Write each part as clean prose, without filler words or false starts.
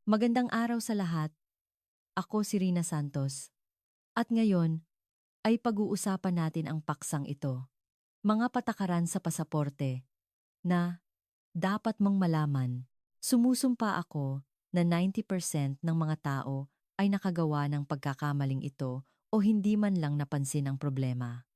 Magandang araw sa lahat. Ako si Rina Santos. At ngayon ay pag-uusapan natin ang paksang ito. Mga patakaran sa pasaporte na dapat mong malaman. Sumusumpa ako na 90% ng mga tao ay nakagawa ng pagkakamaling ito o hindi man lang napansin ang problema.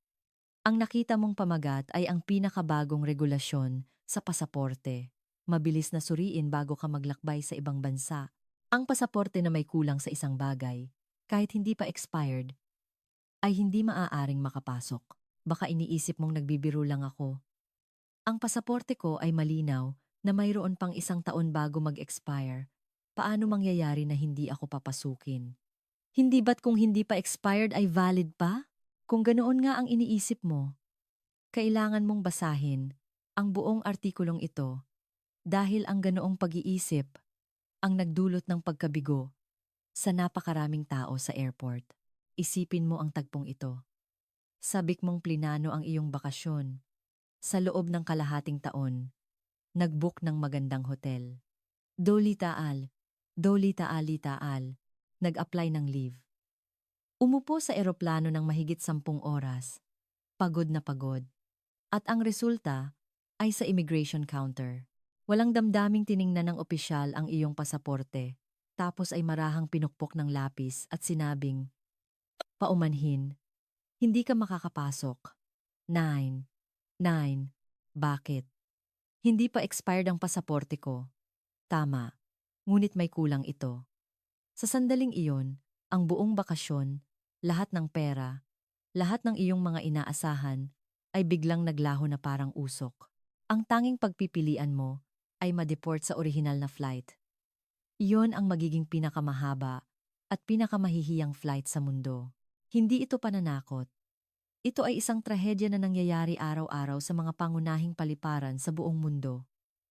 Ang nakita mong pamagat ay ang pinakabagong regulasyon sa pasaporte. Mabilis na suriin bago ka maglakbay sa ibang bansa. Ang pasaporte na may kulang sa isang bagay, kahit hindi pa expired, ay hindi maaaring makapasok. Baka iniisip mong nagbibiro lang ako. Ang pasaporte ko ay malinaw na mayroon pang 1 taon bago mag-expire. Paano mangyayari na hindi ako papasukin? Hindi ba't kung hindi pa expired ay valid pa? Kung ganoon nga ang iniisip mo, kailangan mong basahin ang buong artikulong ito dahil ang ganoong pag-iisip ang nagdulot ng pagkabigo sa napakaraming tao sa airport. Isipin mo ang tagpong ito. Sabik mong plinano ang iyong bakasyon. Sa loob ng kalahating taon, nag-book ng magandang hotel. Doli-taal, doli-taali-taal, nag-apply ng leave. Umupo sa eroplano ng mahigit 10 oras. Pagod na pagod. At ang resulta ay sa immigration counter. Walang damdaming tiningnan ng opisyal ang iyong pasaporte. Tapos ay marahang pinukpok ng lapis at sinabing, paumanhin, hindi ka makakapasok. 9. 9. Bakit? Hindi pa expired ang pasaporte ko. Tama, ngunit may kulang ito. Sa sandaling iyon, ang buong bakasyon, lahat ng pera, lahat ng iyong mga inaasahan, ay biglang naglaho na parang usok. Ang tanging pagpipilian mo ay ma-deport sa orihinal na flight. Iyon ang magiging pinakamahaba at pinakamahihiyang flight sa mundo. Hindi ito pananakot. Ito ay isang trahedya na nangyayari araw-araw sa mga pangunahing paliparan sa buong mundo.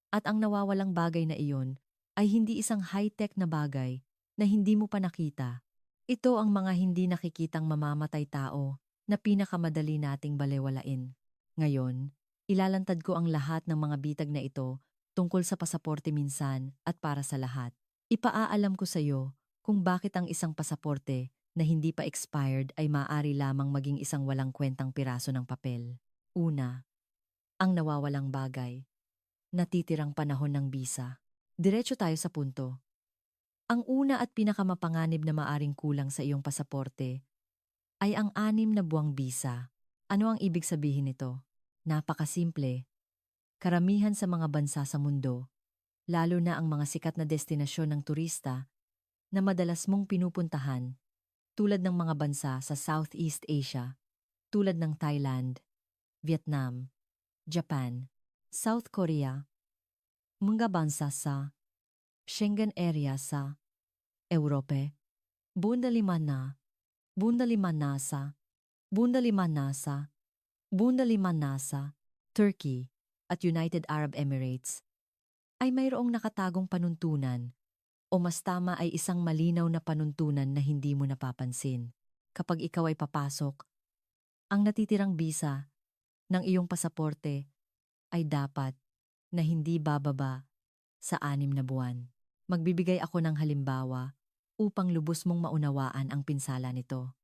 At ang nawawalang bagay na iyon ay hindi isang high-tech na bagay na hindi mo pa nakita. Ito ang mga hindi nakikitang mamamatay tao na pinakamadali nating balewalain. Ngayon, ilalantad ko ang lahat ng mga bitag na ito tungkol sa pasaporte minsan at para sa lahat. Ipaaalam ko sa iyo kung bakit ang isang pasaporte na hindi pa expired ay maaari lamang maging isang walang kwentang piraso ng papel. Una, ang nawawalang bagay. Natitirang panahon ng bisa. Diretso tayo sa punto. Ang una at pinakamapanganib na maaring kulang sa iyong pasaporte ay ang 6 na buwang bisa. Ano ang ibig sabihin nito? Napakasimple. Karamihan sa mga bansa sa mundo, lalo na ang mga sikat na destinasyon ng turista na madalas mong pinupuntahan, tulad ng mga bansa sa Southeast Asia, tulad ng Thailand, Vietnam, Japan, South Korea, mga bansa sa Schengen area sa Europe, Bundalimanasa, Bundalimanasa, Bundalimanasa, Bundalimanasa, Turkey, at United Arab Emirates, ay mayroong nakatagong panuntunan o mas tama ay isang malinaw na panuntunan na hindi mo napapansin. Kapag ikaw ay papasok, ang natitirang bisa ng iyong pasaporte ay dapat na hindi bababa sa 6 na buwan. Magbibigay ako ng halimbawa upang lubos mong maunawaan ang pinsala nito.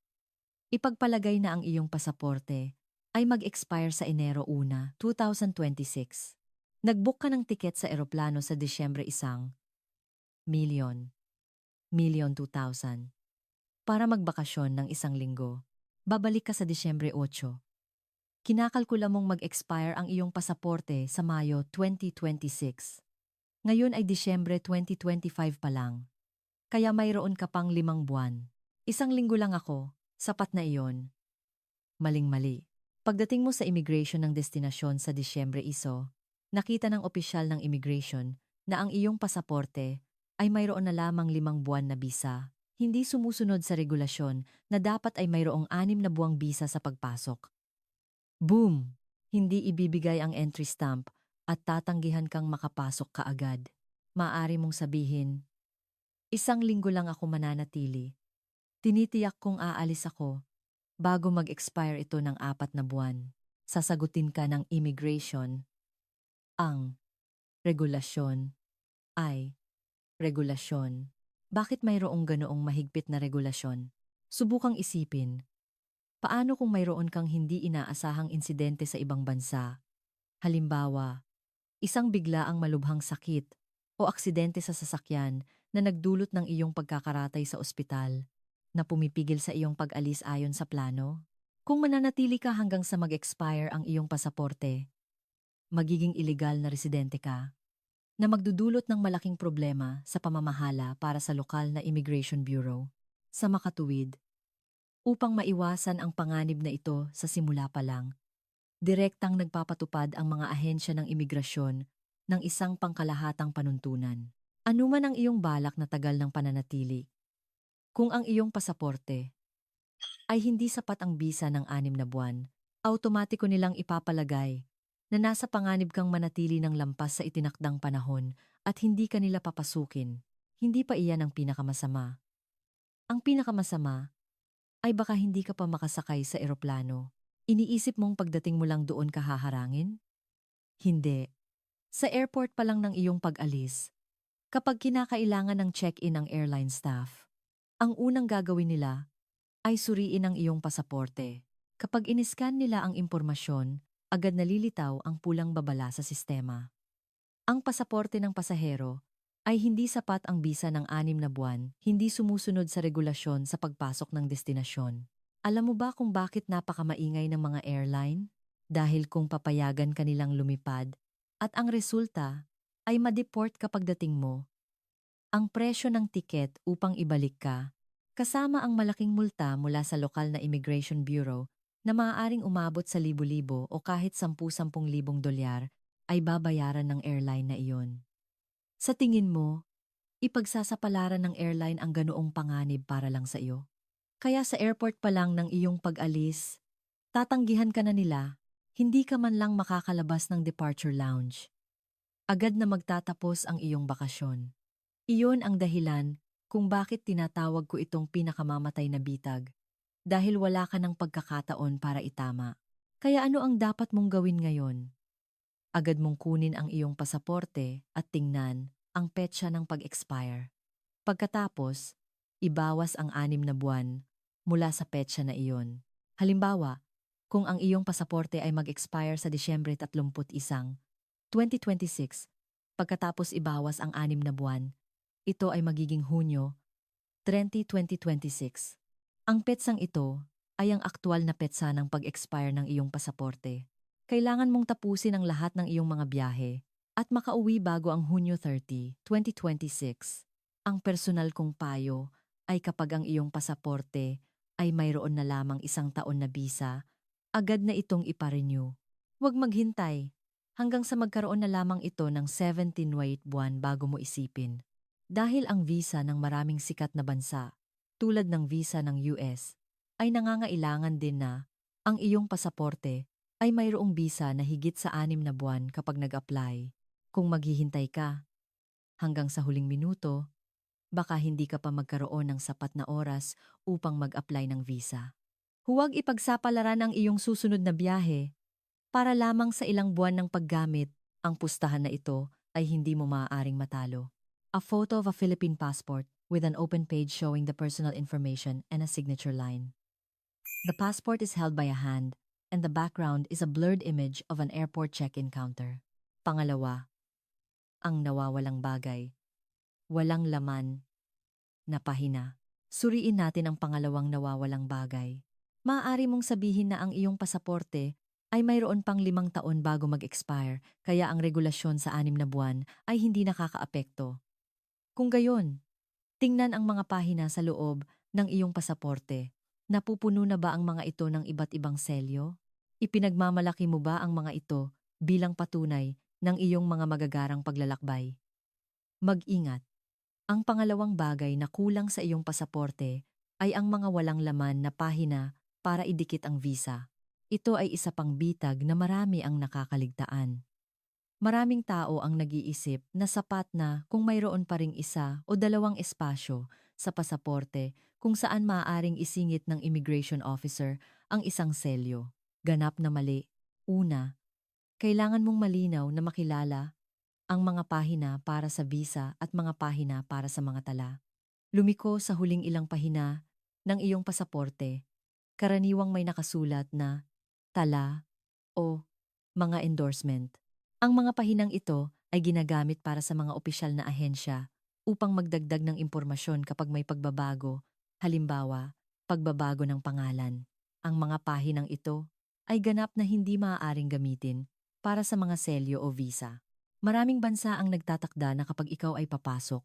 Ipagpalagay na ang iyong pasaporte ay mag-expire sa Enero 1, 2026. Nag-book ka ng tiket sa eroplano sa Disyembre 1, milyon 2,000 para magbakasyon ng 1 linggo. Babalik ka sa Disyembre 8. Kinakalkula mong mag-expire ang iyong pasaporte sa Mayo 2026. Ngayon ay Disyembre 2025 pa lang. Kaya mayroon ka pang 5 buwan. 1 linggo lang ako, sapat na iyon. Maling-mali. Pagdating mo sa immigration ng destinasyon sa Disyembre 1, nakita ng opisyal ng immigration na ang iyong pasaporte ay mayroon na lamang 5 buwan na bisa. Hindi sumusunod sa regulasyon na dapat ay mayroong 6 na buwang bisa sa pagpasok. Boom! Hindi ibibigay ang entry stamp at tatanggihan kang makapasok kaagad. Maaari mong sabihin, 1 linggo lang ako mananatili. Tinitiyak kong aalis ako bago mag-expire ito ng 4 na buwan. Sasagutin ka ng immigration. Ang regulasyon ay regulasyon. Bakit mayroong ganoong mahigpit na regulasyon? Subukang isipin, paano kung mayroon kang hindi inaasahang insidente sa ibang bansa? Halimbawa, isang biglaang malubhang sakit o aksidente sa sasakyan na nagdulot ng iyong pagkakaratay sa ospital na pumipigil sa iyong pag-alis ayon sa plano? Kung mananatili ka hanggang sa mag-expire ang iyong pasaporte, magiging ilegal na residente ka na magdudulot ng malaking problema sa pamamahala para sa lokal na Immigration Bureau. Sa makatuwid, upang maiwasan ang panganib na ito sa simula pa lang, direktang nagpapatupad ang mga ahensya ng imigrasyon ng isang pangkalahatang panuntunan. Ano man ang iyong balak na tagal ng pananatili, kung ang iyong pasaporte ay hindi sapat ang bisa ng 6 na buwan, automatiko nilang ipapalagay na nasa panganib kang manatili ng lampas sa itinakdang panahon at hindi ka nila papasukin. Hindi pa iyan ang pinakamasama. Ang pinakamasama ay baka hindi ka pa makasakay sa eroplano. Iniisip mong pagdating mo lang doon ka haharangin? Hindi. Sa airport pa lang ng iyong pag-alis, kapag kinakailangan ng check-in ang airline staff, ang unang gagawin nila ay suriin ang iyong pasaporte. Kapag iniskan nila ang impormasyon, agad nalilitaw ang pulang babala sa sistema. Ang pasaporte ng pasahero ay hindi sapat ang bisa ng 6 na buwan, hindi sumusunod sa regulasyon sa pagpasok ng destinasyon. Alam mo ba kung bakit napakamaingay ng mga airline? Dahil kung papayagan kanilang lumipad at ang resulta ay ma-deport kapag dating mo, ang presyo ng tiket upang ibalik ka, kasama ang malaking multa mula sa lokal na Immigration Bureau na maaaring umabot sa libo-libo o kahit 10,000 dolyar, ay babayaran ng airline na iyon. Sa tingin mo, ipagsasapalaran ng airline ang ganoong panganib para lang sa iyo? Kaya sa airport pa lang ng iyong pag-alis, tatanggihan ka na nila, hindi ka man lang makakalabas ng departure lounge. Agad na magtatapos ang iyong bakasyon. Iyon ang dahilan kung bakit tinatawag ko itong pinakamamatay na bitag, dahil wala ka ng pagkakataon para itama. Kaya ano ang dapat mong gawin ngayon? Agad mong kunin ang iyong pasaporte at tingnan ang petsa ng pag-expire. Pagkatapos, ibawas ang 6 na buwan mula sa petsa na iyon. Halimbawa, kung ang iyong pasaporte ay mag-expire sa Disyembre 31, 2026, pagkatapos ibawas ang 6 na buwan, ito ay magiging Hunyo 30, 2026. Ang petsang ito ay ang aktual na petsa ng pag-expire ng iyong pasaporte. Kailangan mong tapusin ang lahat ng iyong mga biyahe at makauwi bago ang Hunyo 30, 2026. Ang personal kong payo ay kapag ang iyong pasaporte ay mayroon na lamang 1 taon na bisa, agad na itong iparenew. Huwag maghintay hanggang sa magkaroon na lamang ito ng 17 wait buwan bago mo isipin. Dahil ang visa ng maraming sikat na bansa, tulad ng visa ng US, ay nangangailangan din na ang iyong pasaporte ay mayroong bisa na higit sa 6 na buwan kapag nag-apply. Kung maghihintay ka hanggang sa huling minuto, baka hindi ka pa magkaroon ng sapat na oras upang mag-apply ng visa. Huwag ipagsapalaran ang iyong susunod na biyahe para lamang sa ilang buwan ng paggamit, ang pustahan na ito ay hindi mo maaaring matalo. A photo of a Philippine passport with an open page showing the personal information and a signature line. The passport is held by a hand, and the background is a blurred image of an airport check-in counter. Pangalawa, ang nawawalang bagay. Walang laman na pahina. Suriin natin ang pangalawang nawawalang bagay. Maaari mong sabihin na ang iyong pasaporte ay mayroon pang 5 taon bago mag-expire, kaya ang regulasyon sa 6 na buwan ay hindi nakakaapekto. Kung gayon, tingnan ang mga pahina sa loob ng iyong pasaporte. Napupuno na ba ang mga ito ng iba't ibang selyo? Ipinagmamalaki mo ba ang mga ito bilang patunay ng iyong mga magagarang paglalakbay? Mag-ingat. Ang pangalawang bagay na kulang sa iyong pasaporte ay ang mga walang laman na pahina para idikit ang visa. Ito ay isa pang bitag na marami ang nakakaligtaan. Maraming tao ang nag-iisip na sapat na kung mayroon pa ring 1 o 2 espasyo sa pasaporte kung saan maaaring isingit ng immigration officer ang isang selyo. Ganap na mali. Una, kailangan mong malinaw na makilala ang mga pahina para sa visa at mga pahina para sa mga tala. Lumiko sa huling ilang pahina ng iyong pasaporte. Karaniwang may nakasulat na tala o mga endorsement. Ang mga pahinang ito ay ginagamit para sa mga opisyal na ahensya upang magdagdag ng impormasyon kapag may pagbabago, halimbawa, pagbabago ng pangalan. Ang mga pahinang ito ay ganap na hindi maaaring gamitin para sa mga selyo o visa. Maraming bansa ang nagtatakda na kapag ikaw ay papasok,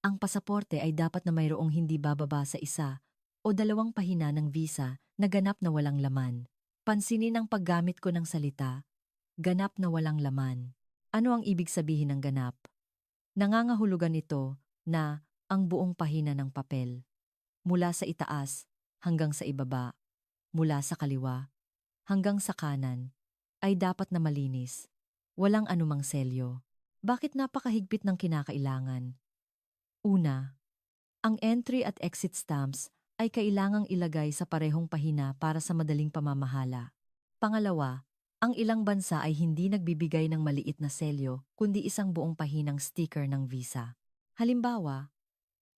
ang pasaporte ay dapat na mayroong hindi bababa sa isa o dalawang pahina ng visa na ganap na walang laman. Pansinin ang paggamit ko ng salita, ganap na walang laman. Ano ang ibig sabihin ng ganap? Nangangahulugan ito na ang buong pahina ng papel, mula sa itaas hanggang sa ibaba, mula sa kaliwa hanggang sa kanan, ay dapat na malinis. Walang anumang selyo. Bakit napakahigpit ng kinakailangan? Una, ang entry at exit stamps ay kailangang ilagay sa parehong pahina para sa madaling pamamahala. Pangalawa, ang ilang bansa ay hindi nagbibigay ng maliit na selyo kundi isang buong pahinang sticker ng visa. Halimbawa,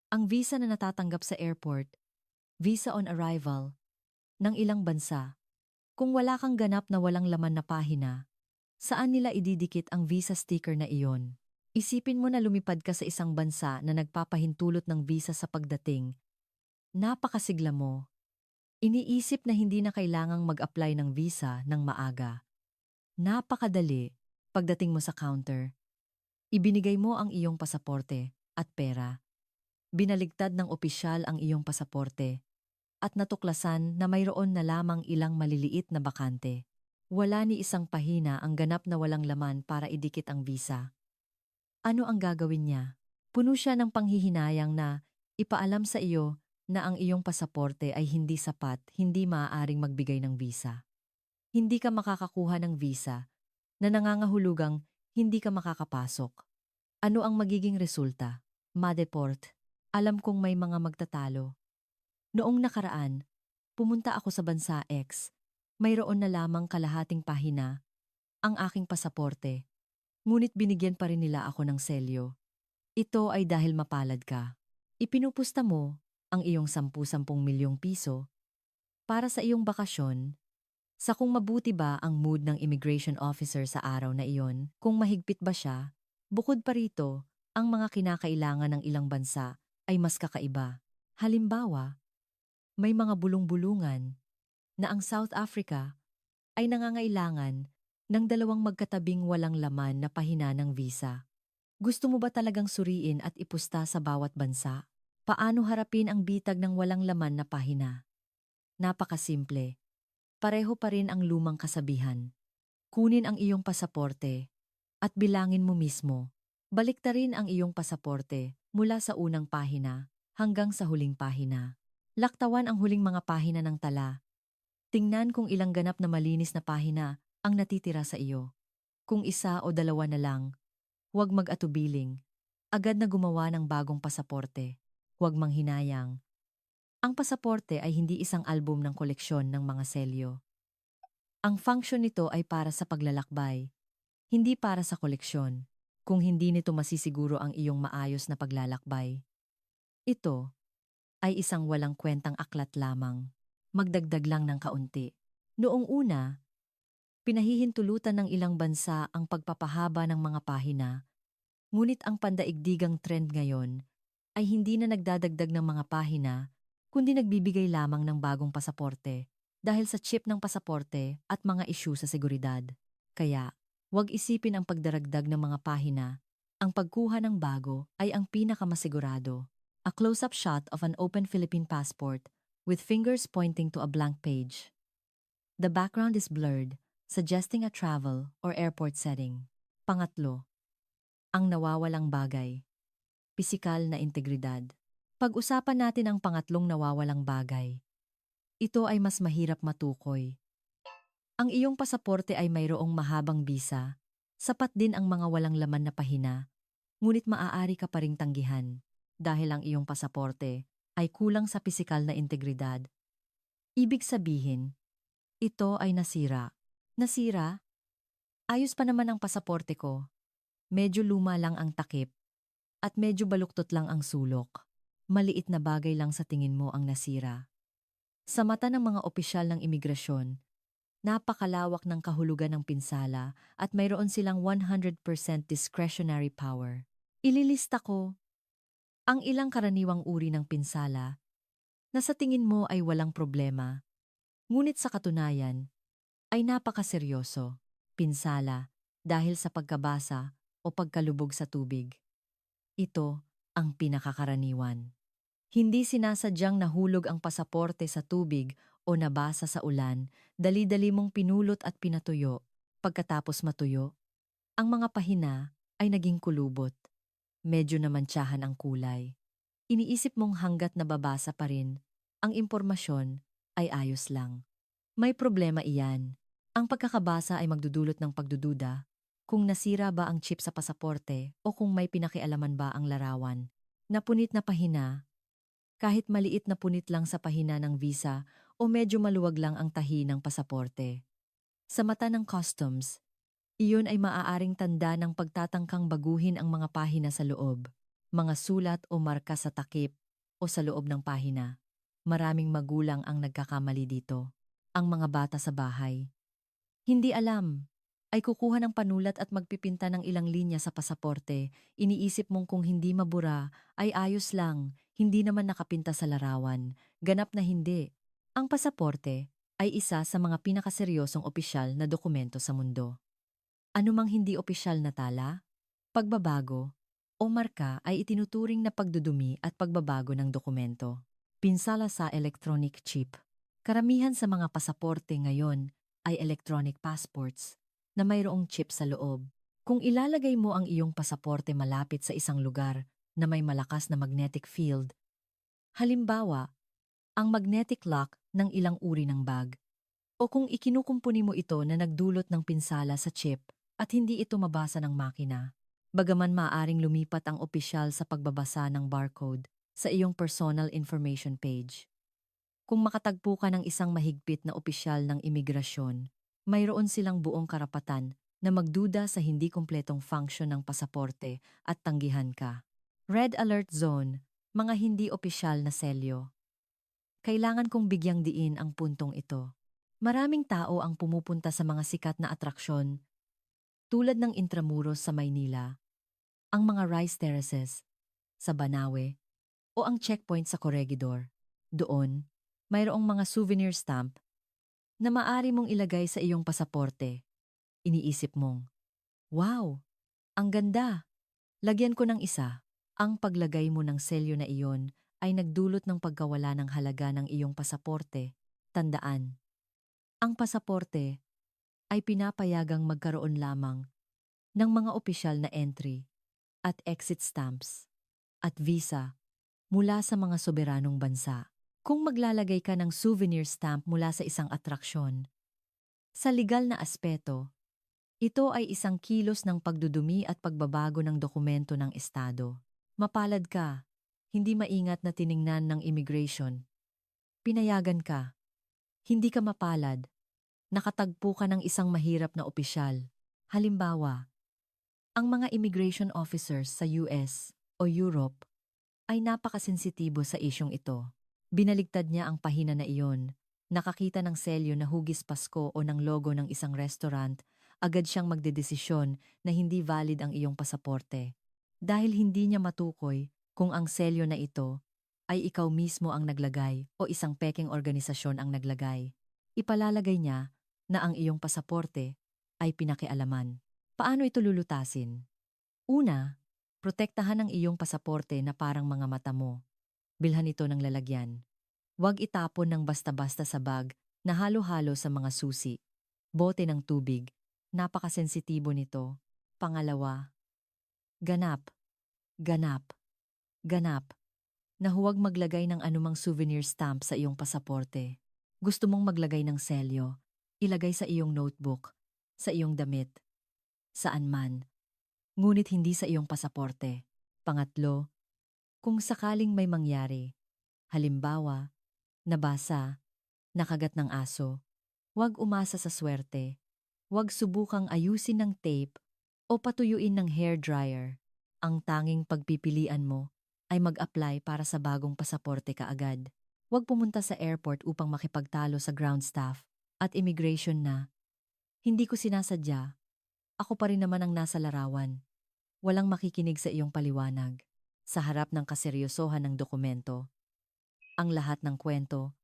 ang visa na natatanggap sa airport, visa on arrival, ng ilang bansa. Kung wala kang ganap na walang laman na pahina, saan nila ididikit ang visa sticker na iyon? Isipin mo na lumipad ka sa isang bansa na nagpapahintulot ng visa sa pagdating. Napakasigla mo. Iniisip na hindi na kailangang mag-apply ng visa ng maaga. Napakadali. Pagdating mo sa counter, ibinigay mo ang iyong pasaporte at pera. Binaligtad ng opisyal ang iyong pasaporte at natuklasan na mayroon na lamang ilang maliliit na bakante. Wala ni isang pahina ang ganap na walang laman para idikit ang visa. Ano ang gagawin niya? Puno siya ng panghihinayang na ipaalam sa iyo na ang iyong pasaporte ay hindi sapat, hindi maaaring magbigay ng visa. Hindi ka makakakuha ng visa na nangangahulugang hindi ka makakapasok. Ano ang magiging resulta? Madeport. Alam kong may mga magtatalo. Noong nakaraan, pumunta ako sa bansa X. Mayroon na lamang kalahating pahina ang aking pasaporte. Ngunit binigyan pa rin nila ako ng selyo. Ito ay dahil mapalad ka. Ipinupusta mo ang iyong 10 milyong piso para sa iyong bakasyon. Sa kung mabuti ba ang mood ng immigration officer sa araw na iyon, kung mahigpit ba siya, bukod pa rito, ang mga kinakailangan ng ilang bansa ay mas kakaiba. Halimbawa, may mga bulong-bulungan na ang South Africa ay nangangailangan ng dalawang magkatabing walang laman na pahina ng visa. Gusto mo ba talagang suriin at ipusta sa bawat bansa? Paano harapin ang bitag ng walang laman na pahina? Napakasimple. Pareho pa rin ang lumang kasabihan. Kunin ang iyong pasaporte at bilangin mo mismo. Baliktarin ang iyong pasaporte mula sa unang pahina hanggang sa huling pahina. Laktawan ang huling mga pahina ng tala. Tingnan kung ilang ganap na malinis na pahina ang natitira sa iyo. Kung isa o dalawa na lang, huwag mag-atubiling. Agad na gumawa ng bagong pasaporte. Huwag manghinayang. Ang pasaporte ay hindi isang album ng koleksyon ng mga selyo. Ang function nito ay para sa paglalakbay, hindi para sa koleksyon. Kung hindi nito masisiguro ang iyong maayos na paglalakbay, ito ay isang walang kwentang aklat lamang. Magdagdag lang ng kaunti. Noong una, pinahihintulutan ng ilang bansa ang pagpapahaba ng mga pahina, ngunit ang pandaigdigang trend ngayon ay hindi na nagdadagdag ng mga pahina, kundi nagbibigay lamang ng bagong pasaporte dahil sa chip ng pasaporte at mga issue sa seguridad. Kaya, huwag isipin ang pagdaragdag ng mga pahina. Ang pagkuha ng bago ay ang pinakamasigurado. A close-up shot of an open Philippine passport with fingers pointing to a blank page. The background is blurred, suggesting a travel or airport setting. Pangatlo, ang nawawalang bagay. Pisikal na integridad. Pag-usapan natin ang pangatlong nawawalang bagay. Ito ay mas mahirap matukoy. Ang iyong pasaporte ay mayroong mahabang bisa, sapat din ang mga walang laman na pahina, ngunit maaari ka pa ring tanggihan dahil ang iyong pasaporte ay kulang sa pisikal na integridad. Ibig sabihin, ito ay nasira. Nasira? Ayos pa naman ang pasaporte ko. Medyo luma lang ang takip at medyo baluktot lang ang sulok. maliit na bagay lang sa tingin mo ang nasira. Sa mata ng mga opisyal ng imigrasyon, napakalawak ng kahulugan ng pinsala at mayroon silang 100% discretionary power. Ililista ko ang ilang karaniwang uri ng pinsala na sa tingin mo ay walang problema, ngunit sa katunayan ay napakaseryoso. Pinsala dahil sa pagkabasa o pagkalubog sa tubig. Ito ang pinakakaraniwan. Hindi sinasadyang nahulog ang pasaporte sa tubig o nabasa sa ulan, dali-dali mong pinulot at pinatuyo. Pagkatapos matuyo, ang mga pahina ay naging kulubot. Medyo namantsahan ang kulay. Iniisip mong hanggat nababasa pa rin, ang impormasyon ay ayos lang. May problema iyan. Ang pagkakabasa ay magdudulot ng pagdududa kung nasira ba ang chip sa pasaporte o kung may pinakialaman ba ang larawan. Napunit na pahina, kahit maliit na punit lang sa pahina ng visa o medyo maluwag lang ang tahi ng pasaporte. Sa mata ng customs, iyon ay maaaring tanda ng pagtatangkang baguhin ang mga pahina sa loob, mga sulat o marka sa takip o sa loob ng pahina. Maraming magulang ang nagkakamali dito. Ang mga bata sa bahay. Hindi alam. Ay kukuha ng panulat at magpipinta ng ilang linya sa pasaporte. Iniisip mong kung hindi mabura, ay ayos lang. Hindi naman nakapinta sa larawan. Ganap na hindi. Ang pasaporte ay isa sa mga pinakaseryosong opisyal na dokumento sa mundo. Anumang hindi opisyal na tala, pagbabago, o marka ay itinuturing na pagdudumi at pagbabago ng dokumento. Pinsala sa electronic chip. Karamihan sa mga pasaporte ngayon ay electronic passports na mayroong chip sa loob. Kung ilalagay mo ang iyong pasaporte malapit sa isang lugar na may malakas na magnetic field, halimbawa, ang magnetic lock ng ilang uri ng bag, o kung ikinukumpuni mo ito na nagdulot ng pinsala sa chip at hindi ito mabasa ng makina, bagaman maaring lumipat ang opisyal sa pagbabasa ng barcode sa iyong personal information page. Kung makatagpo ka ng isang mahigpit na opisyal ng imigrasyon, mayroon silang buong karapatan na magduda sa hindi kumpletong function ng pasaporte at tanggihan ka. Red Alert Zone, mga hindi opisyal na selyo. Kailangan kong bigyang diin ang puntong ito. Maraming tao ang pumupunta sa mga sikat na atraksyon, tulad ng Intramuros sa Maynila, ang mga rice terraces sa Banawe, o ang checkpoint sa Corregidor. Doon, mayroong mga souvenir stamp na maaari mong ilagay sa iyong pasaporte. Iniisip mong, wow, ang ganda! Lagyan ko ng isa. Ang paglagay mo ng selyo na iyon ay nagdulot ng pagkawala ng halaga ng iyong pasaporte. Tandaan, ang pasaporte ay pinapayagang magkaroon lamang ng mga opisyal na entry at exit stamps at visa mula sa mga soberanong bansa. Kung maglalagay ka ng souvenir stamp mula sa isang atraksyon, sa legal na aspeto, ito ay isang kilos ng pagdudumi at pagbabago ng dokumento ng estado. Mapalad ka, hindi maingat na tiningnan ng immigration. Pinayagan ka, hindi ka mapalad, nakatagpo ka ng isang mahirap na opisyal. Halimbawa, ang mga immigration officers sa US o Europe ay napakasensitibo sa isyong ito. Binaligtad niya ang pahina na iyon. Nakakita ng selyo na hugis Pasko o ng logo ng isang restaurant, agad siyang magdedesisyon na hindi valid ang iyong pasaporte. Dahil hindi niya matukoy kung ang selyo na ito ay ikaw mismo ang naglagay o isang pekeng organisasyon ang naglagay. Ipalalagay niya na ang iyong pasaporte ay pinakialaman. Paano ito lulutasin? Una, protektahan ang iyong pasaporte na parang mga mata mo. Bilhan ito ng lalagyan. Huwag itapon ng basta-basta sa bag na halo-halo sa mga susi. Bote ng tubig. Napakasensitibo nito. Pangalawa, ganap, ganap, ganap, na huwag maglagay ng anumang souvenir stamp sa iyong pasaporte. Gusto mong maglagay ng selyo, ilagay sa iyong notebook, sa iyong damit, saan man. Ngunit hindi sa iyong pasaporte. Pangatlo, kung sakaling may mangyari, halimbawa, nabasa, nakagat ng aso, huwag umasa sa swerte, huwag subukang ayusin ng tape o patuyuin ng hair dryer. Ang tanging pagpipilian mo ay mag-apply para sa bagong pasaporte kaagad. Huwag pumunta sa airport upang makipagtalo sa ground staff at immigration na, "Hindi ko sinasadya, ako pa rin naman ang nasa larawan." Walang makikinig sa iyong paliwanag. Sa harap ng kaseryosohan ng dokumento, ang lahat ng kwento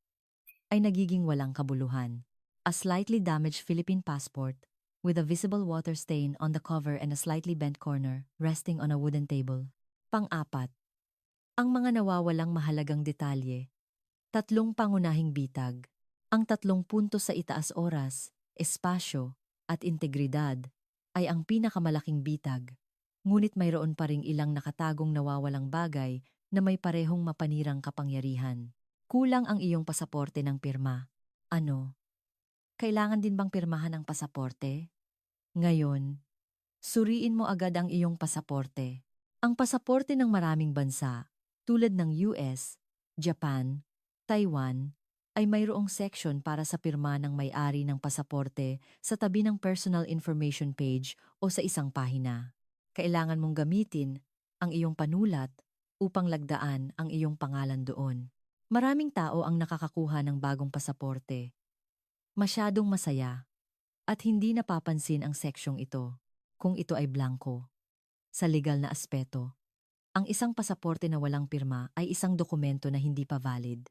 ay nagiging walang kabuluhan. A slightly damaged Philippine passport with a visible water stain on the cover and a slightly bent corner resting on a wooden table. Pang-apat, ang mga nawawalang mahalagang detalye. Tatlong pangunahing bitag. Ang 30 puntos sa itaas oras, espasyo, at integridad ay ang pinakamalaking bitag. Ngunit mayroon pa ring ilang nakatagong nawawalang bagay na may parehong mapanirang kapangyarihan. Kulang ang iyong pasaporte ng pirma. Ano? Kailangan din bang pirmahan ang pasaporte? Ngayon, suriin mo agad ang iyong pasaporte. Ang pasaporte ng maraming bansa, tulad ng US, Japan, Taiwan, ay mayroong section para sa pirma ng may-ari ng pasaporte sa tabi ng personal information page o sa isang pahina. Kailangan mong gamitin ang iyong panulat upang lagdaan ang iyong pangalan doon. Maraming tao ang nakakakuha ng bagong pasaporte. Masyadong masaya at hindi napapansin ang seksyong ito kung ito ay blanco. Sa legal na aspeto, ang isang pasaporte na walang pirma ay isang dokumento na hindi pa valid.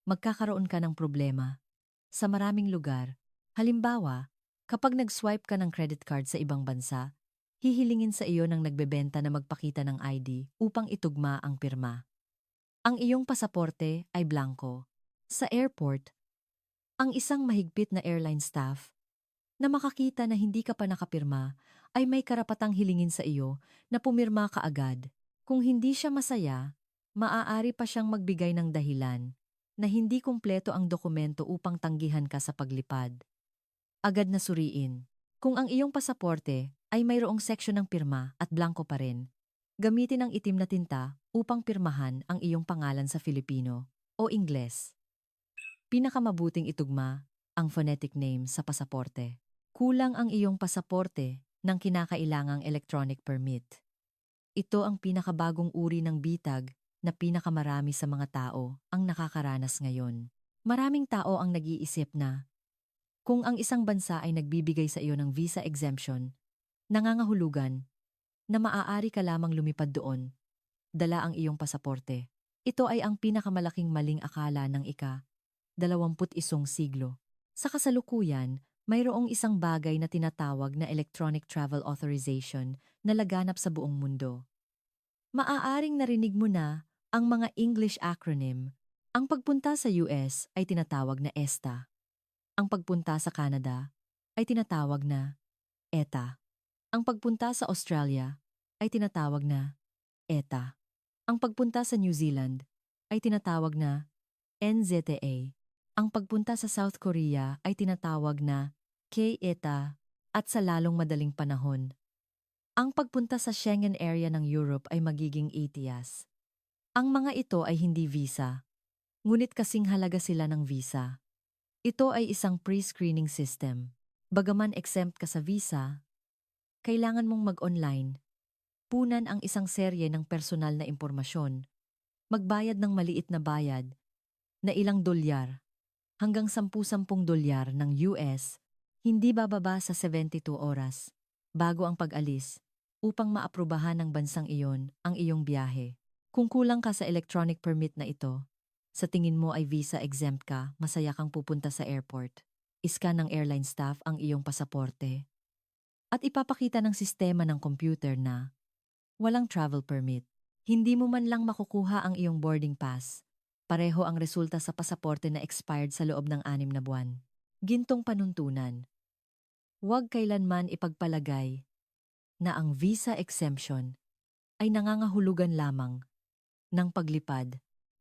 Magkakaroon ka ng problema sa maraming lugar. Halimbawa, kapag nag-swipe ka ng credit card sa ibang bansa, hihilingin sa iyo ng nagbebenta na magpakita ng ID upang itugma ang pirma. Ang iyong pasaporte ay blanco. Sa airport, ang isang mahigpit na airline staff na makakita na hindi ka pa nakapirma ay may karapatang hilingin sa iyo na pumirma ka agad. Kung hindi siya masaya, maaari pa siyang magbigay ng dahilan na hindi kumpleto ang dokumento upang tanggihan ka sa paglipad. Agad na suriin. Kung ang iyong pasaporte ay mayroong seksyon ng pirma at blanco pa rin, gamitin ang itim na tinta upang pirmahan ang iyong pangalan sa Filipino o Ingles. Pinakamabuting itugma ang phonetic name sa pasaporte. Kulang ang iyong pasaporte ng kinakailangang electronic permit. Ito ang pinakabagong uri ng bitag na pinakamarami sa mga tao ang nakakaranas ngayon. Maraming tao ang nag-iisip na kung ang isang bansa ay nagbibigay sa iyo ng visa exemption, nangangahulugan na maaari ka lamang lumipad doon, dala ang iyong pasaporte. Ito ay ang pinakamalaking maling akala ng ika-21 siglo. Sa kasalukuyan, mayroong isang bagay na tinatawag na electronic travel authorization na laganap sa buong mundo. Maaaring narinig mo na ang mga English acronym. Ang pagpunta sa US ay tinatawag na ESTA. Ang pagpunta sa Canada ay tinatawag na ETA. Ang pagpunta sa Australia ay tinatawag na ETA. Ang pagpunta sa New Zealand ay tinatawag na NZTA. Ang pagpunta sa South Korea ay tinatawag na KETA at sa lalong madaling panahon, ang pagpunta sa Schengen area ng Europe ay magiging ETIAS. Ang mga ito ay hindi visa, ngunit kasing halaga sila ng visa. Ito ay isang pre-screening system. Bagaman exempt ka sa visa, kailangan mong mag-online, punan ang isang serye ng personal na impormasyon, magbayad ng maliit na bayad na ilang dolyar hanggang 10-10 dolyar ng US, hindi bababa sa 72 oras bago ang pag-alis upang maaprubahan ng bansang iyon ang iyong biyahe. Kung kulang ka sa electronic permit na ito, sa tingin mo ay visa exempt ka, masaya kang pupunta sa airport. Iskan ng airline staff ang iyong pasaporte at ipapakita ng sistema ng computer na walang travel permit. Hindi mo man lang makukuha ang iyong boarding pass. Pareho ang resulta sa pasaporte na expired sa loob ng 6 na buwan. Gintong panuntunan. Huwag kailanman ipagpalagay na ang visa exemption ay nangangahulugan lamang ng paglipad.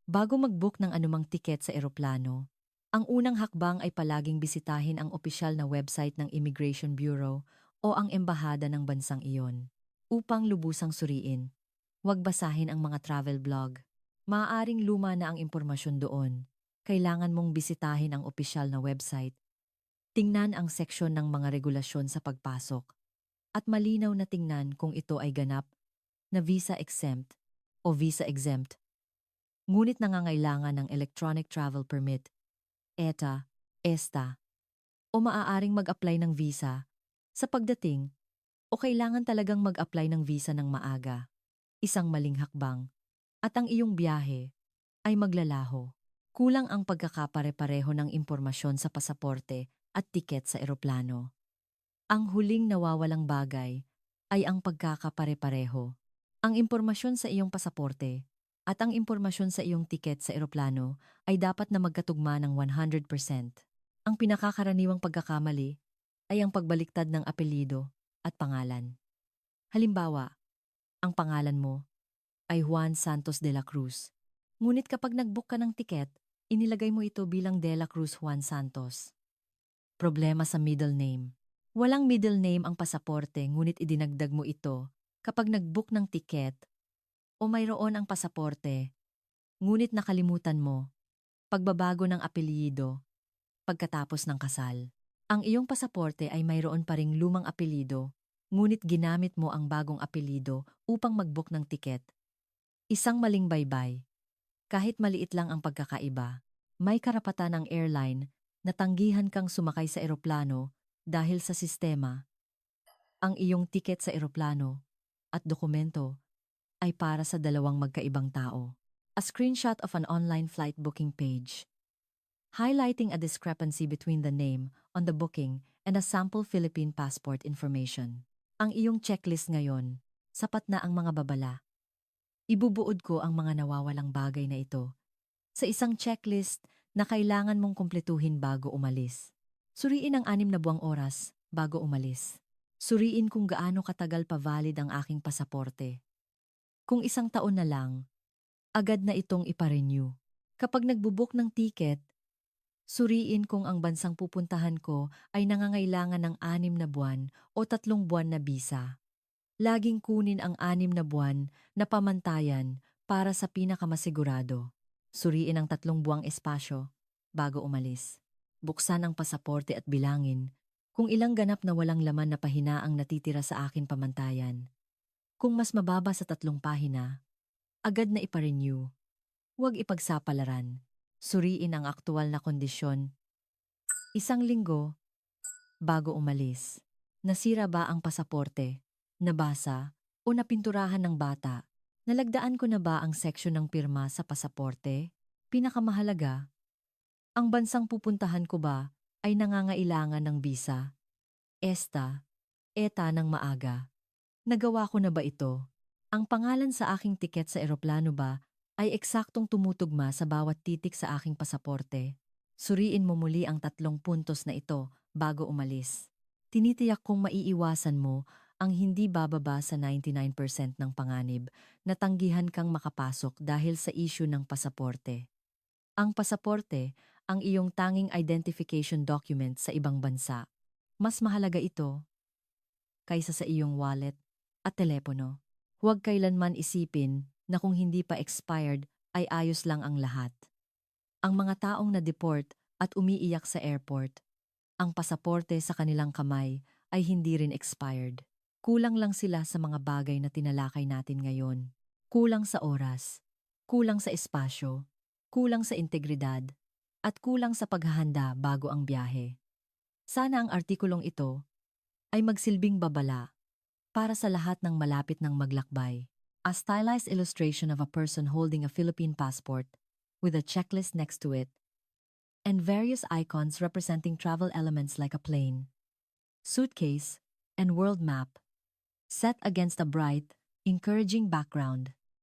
Bago mag-book ng anumang tiket sa eroplano, ang unang hakbang ay palaging bisitahin ang opisyal na website ng Immigration Bureau o ang embahada ng bansang iyon. Upang lubusang suriin, huwag basahin ang mga travel blog. Maaaring luma na ang impormasyon doon. Kailangan mong bisitahin ang opisyal na website. Tingnan ang seksyon ng mga regulasyon sa pagpasok at malinaw na tingnan kung ito ay ganap na visa exempt o visa-exempt. Ngunit nangangailangan ng Electronic Travel Permit, ETA, o maaaring mag-apply ng visa sa pagdating o kailangan talagang mag-apply ng visa ng maaga. Isang maling hakbang at ang iyong biyahe ay maglalaho. Kulang ang pagkakapare-pareho ng impormasyon sa pasaporte at tiket sa eroplano. Ang huling nawawalang bagay ay ang pagkakapare-pareho. Ang impormasyon sa iyong pasaporte at ang impormasyon sa iyong tiket sa eroplano ay dapat na magkatugma ng 100%. Ang pinakakaraniwang pagkakamali ay ang pagbaliktad ng apelyido at pangalan. Halimbawa, ang pangalan mo ay Juan Santos de la Cruz. Ngunit kapag nag-book ka ng tiket, inilagay mo ito bilang De La Cruz Juan Santos. Problema sa middle name. Walang middle name ang pasaporte ngunit idinagdag mo ito kapag nag-book ng tiket o mayroon ang pasaporte, ngunit nakalimutan mo, pagbabago ng apelyido, pagkatapos ng kasal. Ang iyong pasaporte ay mayroon pa ring lumang apelyido, ngunit ginamit mo ang bagong apelyido upang mag-book ng tiket. Isang maling baybay. Kahit maliit lang ang pagkakaiba, may karapatan ang airline na tanggihan kang sumakay sa eroplano dahil sa sistema. Ang iyong tiket sa eroplano at dokumento ay para sa dalawang magkaibang tao. A screenshot of an online flight booking page, highlighting a discrepancy between the name on the booking and a sample Philippine passport information. Ang iyong checklist ngayon, sapat na ang mga babala. Ibubuod ko ang mga nawawalang bagay na ito sa isang checklist na kailangan mong kumpletuhin bago umalis. Suriin ang 6 na buwang oras bago umalis. Suriin kung gaano katagal pa valid ang aking pasaporte. Kung 1 taon na lang, agad na itong iparenew. Kapag nagbubook ng ticket, suriin kung ang bansang pupuntahan ko ay nangangailangan ng 6 na buwan o 3 buwan na bisa. Laging kunin ang 6 na buwan na pamantayan para sa pinakamasigurado. Suriin ang 3 buwang espasyo bago umalis. Buksan ang pasaporte at bilangin kung ilang ganap na walang laman na pahina ang natitira sa akin pamantayan. Kung mas mababa sa 3 pahina, agad na iparenew. Huwag ipagsapalaran. Suriin ang aktual na kondisyon. 1 linggo bago umalis. Nasira ba ang pasaporte? Nabasa o napinturahan ng bata? Nalagdaan ko na ba ang seksyon ng pirma sa pasaporte? Pinakamahalaga, ang bansang pupuntahan ko ba ay nangangailangan ng bisa? ETA ng maaga. Nagawa ko na ba ito? Ang pangalan sa aking tiket sa eroplano ba ay eksaktong tumutugma sa bawat titik sa aking pasaporte? Suriin mo muli ang 3 puntos na ito bago umalis. Tinitiyak kong maiiwasan mo ang hindi bababa sa 99% ng panganib na tanggihan kang makapasok dahil sa issue ng pasaporte. Ang pasaporte, ang iyong tanging identification document sa ibang bansa. Mas mahalaga ito kaysa sa iyong wallet at telepono. Huwag kailanman isipin na kung hindi pa expired ay ayos lang ang lahat. Ang mga taong na-deport at umiiyak sa airport, ang pasaporte sa kanilang kamay ay hindi rin expired. Kulang lang sila sa mga bagay na tinalakay natin ngayon. Kulang sa oras, kulang sa espasyo, kulang sa integridad, at kulang sa paghahanda bago ang biyahe. Sana ang artikulong ito ay magsilbing babala para sa lahat ng malapit ng maglakbay. A stylized illustration of a person holding a Philippine passport with a checklist next to it and various icons representing travel elements like a plane, suitcase, and world map, set against a bright, encouraging background.